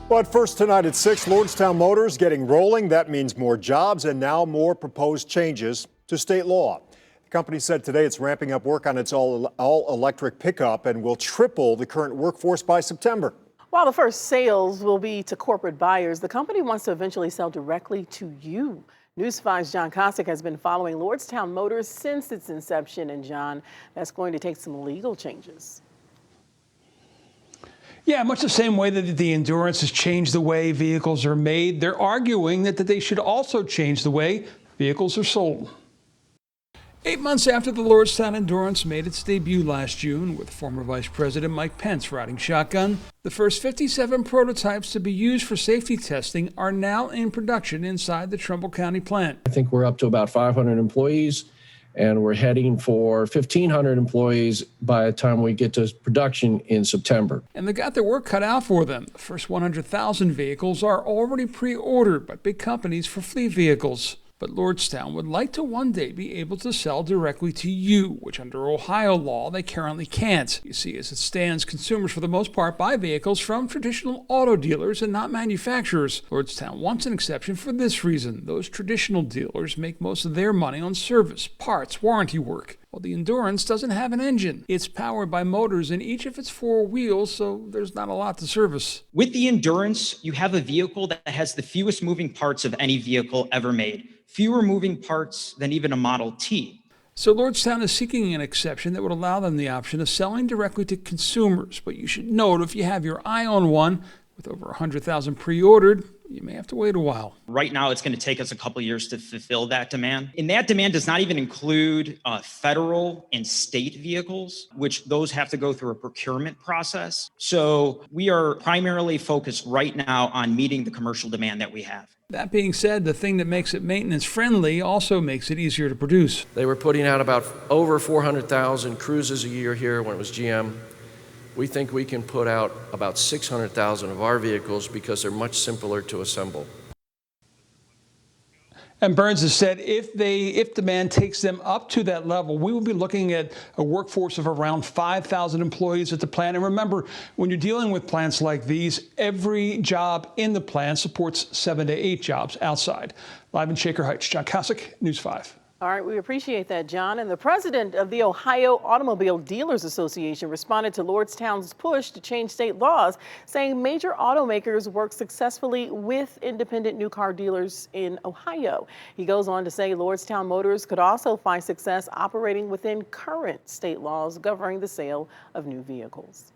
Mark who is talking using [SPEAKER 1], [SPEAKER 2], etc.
[SPEAKER 1] But first tonight at 6, Lordstown Motors getting rolling. That means more jobs and now more proposed changes to state law. The company said today it's ramping up work on its all-electric pickup and will triple the current workforce by September.
[SPEAKER 2] While the first sales will be to corporate buyers, the company wants to eventually sell directly to you. News 5's John Kosick has been following Lordstown Motors since its inception. And John, that's going to take some legal changes.
[SPEAKER 3] Yeah, much the same way that the Endurance has changed the way vehicles are made. They're arguing that they should also change the way vehicles are sold. 8 months after the Lordstown Endurance made its debut last June, with former Vice President Mike Pence riding shotgun, the first 57 prototypes to be used for safety testing are now in production inside the Trumbull County plant.
[SPEAKER 4] I think we're up to about 500 employees, and we're heading for 1,500 employees by the time we get to production in September.
[SPEAKER 3] And they got their work cut out for them. The first 100,000 vehicles are already pre-ordered by big companies for fleet vehicles. But Lordstown would like to one day be able to sell directly to you, which under Ohio law they currently can't. You see, as it stands, consumers for the most part buy vehicles from traditional auto dealers and not manufacturers. Lordstown wants an exception for this reason. Those traditional dealers make most of their money on service, parts, warranty work. Well, the Endurance doesn't have an engine. It's powered by motors in each of its 4 wheels, so there's not a lot to service.
[SPEAKER 5] With the Endurance, you have a vehicle that has the fewest moving parts of any vehicle ever made. Fewer moving parts than even a Model T.
[SPEAKER 3] So Lordstown is seeking an exception that would allow them the option of selling directly to consumers. But you should note, if you have your eye on one, with over 100,000 pre-ordered, you may have to wait a while.
[SPEAKER 5] Right now, it's going to take us a couple years to fulfill that demand. And that demand does not even include federal and state vehicles, which those have to go through a procurement process. So we are primarily focused right now on meeting the commercial demand that we have.
[SPEAKER 3] That being said, the thing that makes it maintenance friendly also makes it easier to produce.
[SPEAKER 4] They were putting out about over 400,000 cruises a year here when it was GM. We think we can put out about 600,000 of our vehicles because they're much simpler to assemble.
[SPEAKER 3] And Burns has said if demand takes them up to that level, we will be looking at a workforce of around 5,000 employees at the plant. And remember, when you're dealing with plants like these, every job in the plant supports 7 to 8 jobs outside. Live in Shaker Heights, John Kosick, News 5.
[SPEAKER 2] All right, we appreciate that, John. And the president of the Ohio Automobile Dealers Association responded to Lordstown's push to change state laws, saying major automakers work successfully with independent new car dealers in Ohio. He goes on to say Lordstown Motors could also find success operating within current state laws governing the sale of new vehicles.